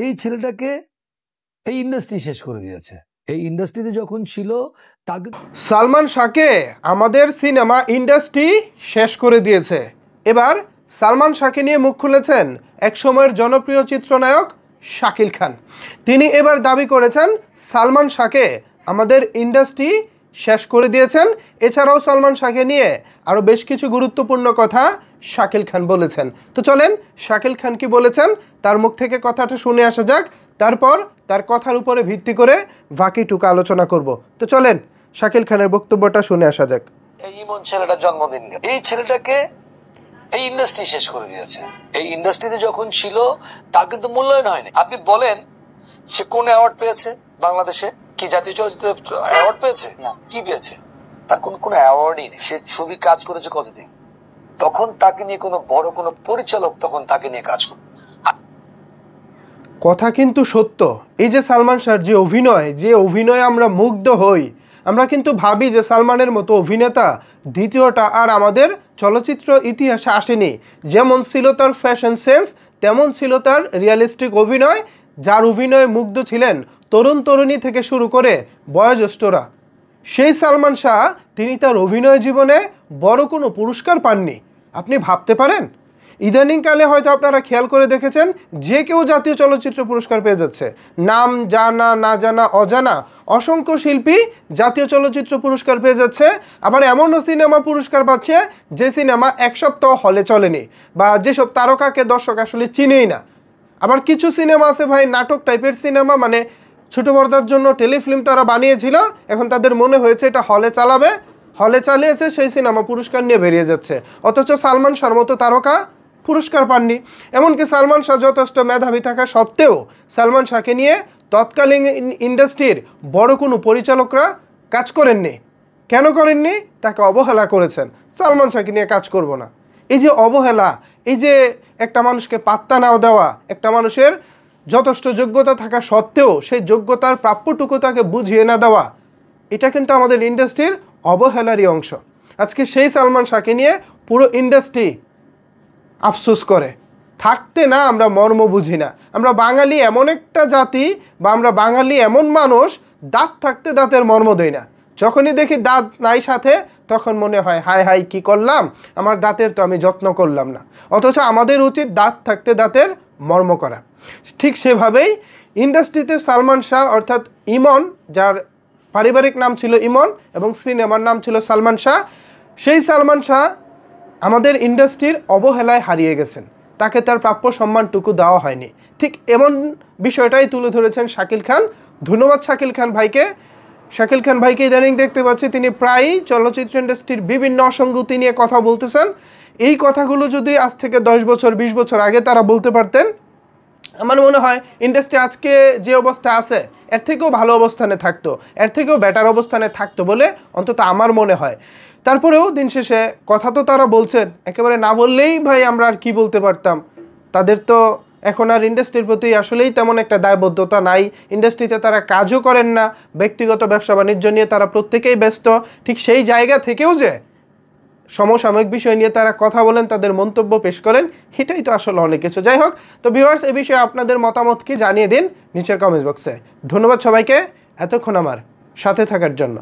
এই ছেলেটাকে এই ইন্ডাস্ট্রি শেষ করে দিয়েছে। এই ইন্ডাস্ট্রিতে যখন ছিল তাকে সালমান শাহকে আমাদের সিনেমা ইন্ডাস্ট্রি শেষ করে দিয়েছে। এবার সালমান শাহকে নিয়ে মুখ খুলেছেন এক সময়ের জনপ্রিয় চিত্রনায়ক শাকিল খান। তিনি এবার দাবি করেছেন সালমান শাহকে আমাদের ইন্ডাস্ট্রি শেষ করে দিয়েছেন। এছাড়াও সালমান শাহকে নিয়ে আরও বেশ কিছু গুরুত্বপূর্ণ কথা শাকিল খান বলেছেন। তো চলেন শাকিল খান কি বলেছেন তার মুখ থেকে কথাটা শুনে আসা যাক, তারপর তার কথার উপরে ভিত্তি করে বাকিটুকু আলোচনা করব। তো চলেন শাকিল খানের বক্তব্যটা শুনে আসা যাক। এই ইমন ছেলেটার জন্মদিন, এই ছেলেটাকে এই ইন্ডাস্ট্রি শেষ করে দিয়েছে। এই ইন্ডাস্ট্রিতে যখন ছিল তার কিন্তু মূল্যায়ন হয়নি। আপনি বলেন সে কোন অ্যাওয়ার্ড পেয়েছে বাংলাদেশে? কি জাতীয় চলচ্চিত্র অ্যাওয়ার্ড পেয়েছে? কি পেয়েছে? তার কোন অ্যাওয়ার্ডই নেই। সে ছবি কাজ করেছে কতদিন, তখন তাকে নিয়ে কোনো বড় কোনো পরিচালক তখন তাকে নিয়ে কাজ করে। কথা কিন্তু সত্য। এই যে সালমান শাহর যে অভিনয় আমরা মুগ্ধ হই, আমরা কিন্তু ভাবি যে সালমানের মতো অভিনেতা দ্বিতীয়টা আর আমাদের চলচ্চিত্র ইতিহাসে আসেনি। যেমন ছিল তার ফ্যাশন সেন্স, তেমন ছিল তার রিয়েলিস্টিক অভিনয়, যার অভিনয়ে মুগ্ধ ছিলেন তরুণ তরুণী থেকে শুরু করে বয়োজ্যেষ্ঠরা। সেই সালমান শাহ তিনি তার অভিনয় জীবনে বড় কোনো পুরস্কার পাননি। আপনি ভাবতে পারেন? ইদানিংকালে হয়তো আপনারা খেয়াল করে দেখেছেন যে কেউ জাতীয় চলচ্চিত্র পুরস্কার পেয়ে যাচ্ছে। নাম জানা না জানা অজানা অসংখ্য শিল্পী জাতীয় চলচ্চিত্র পুরস্কার পেয়ে যাচ্ছে। আবার এমনও সিনেমা পুরস্কার পাচ্ছে যে সিনেমা এক সপ্তাহ হলে চলেনি, বা যেসব তারকাকে দর্শক আসলে চিনেই না। আবার কিছু সিনেমা আছে ভাই নাটক টাইপের সিনেমা, মানে ছোটো পর্দার জন্য টেলিফিল্ম তারা বানিয়েছিল, এখন তাদের মনে হয়েছে এটা হলে চালাবে, হলে চালিয়েছে, সেই সিনেমা পুরস্কার নিয়ে বেরিয়ে যাচ্ছে। অথচ সালমান শাহর মতো তারকা পুরস্কার পাননি। এমনকি সালমান শাহ যথেষ্ট মেধাবী থাকা সত্ত্বেও সালমান শাহকে নিয়ে তৎকালীন ইন্ডাস্ট্রির বড় কোনো পরিচালকরা কাজ করেননি। কেন করেননি? তাকে অবহেলা করেছেন। সালমান শাহকে নিয়ে কাজ করব না। এই যে অবহেলা, এই যে একটা মানুষকে পাত্তা নাও দেওয়া, একটা মানুষের যথেষ্ট যোগ্যতা থাকা সত্ত্বেও সেই যোগ্যতার প্রাপ্যটুকু তাকে বুঝিয়ে না দেওয়া, এটা কিন্তু আমাদের ইন্ডাস্ট্রির অবহেলারই অংশ। আজকে সেই সালমান শাহকে নিয়ে পুরো ইন্ডাস্ট্রি আফসোস করে। থাকতে না আমরা মর্ম বুঝি না। আমরা বাঙালি এমন একটা জাতি, বা আমরা বাঙালি এমন মানুষ, দাঁত থাকতে দাঁতের মর্ম দেই না। যখনই দেখি দাঁত নাই সাথে, তখন মনে হয় হায় হায় কি করলাম, আমার দাঁতের তো আমি যত্ন করলাম না। অথচ আমাদের উচিত দাঁত থাকতে দাঁতের মর্ম করা। ঠিক সেভাবেই ইন্ডাস্ট্রিতে সালমান শাহ অর্থাৎ ইমন, যার পারিবারিক নাম ছিল ইমন এবং সিনেমার নাম ছিল সালমান শাহ, সেই সালমান শাহ আমাদের ইন্ডাস্ট্রির অবহেলায় হারিয়ে গেছেন। তাকে তার প্রাপ্য সম্মানটুকু দেওয়া হয়নি। ঠিক এমন বিষয়টাই তুলে ধরেছেন শাকিল খান। ধন্যবাদ শাকিল খান ভাইকে। শাকিল খান ভাইকে ইদানিং দেখতে পাচ্ছি তিনি প্রায়ই চলচ্চিত্র ইন্ডাস্ট্রির বিভিন্ন অসঙ্গতি নিয়ে কথা বলতেছেন। এই কথাগুলো যদি আজ থেকে 10 বছর 20 বছর আগে তারা বলতে পারতেন, আমার মনে হয় ইন্ডাস্ট্রি আজকে যে অবস্থা আছে এর থেকেও ভালো অবস্থানে থাকতো, এর থেকেও বেটার অবস্থানে থাকতো বলে অন্তত আমার মনে হয়। তারপরেও দিন শেষে কথা তো তারা বলছেন, একেবারে না বললেই ভাই আমরা আর কি বলতে পারতাম। তাদের তো এখন আর ইন্ডাস্ট্রির প্রতি আসলেই তেমন একটা দায়বদ্ধতা নাই। ইন্ডাস্ট্রিতে তারা কাজও করেন না, ব্যক্তিগত ব্যবসা বাণিজ্য নিয়ে তারা প্রত্যেকেই ব্যস্ত। ঠিক সেই জায়গা থেকেও যে সমসাময়িক বিষয় নিয়ে তারা কথা বলেন, তাদের মন্তব্য পেশ করেন, এটাই তো আসলে অনেক কিছু। যাই হোক, তো ভিউয়ার্স, এ বিষয়ে আপনাদের মতামত কি জানিয়ে দিন নিচের কমেন্ট বক্সে। ধন্যবাদ সবাইকে এতক্ষণ আমার সাথে থাকার জন্য।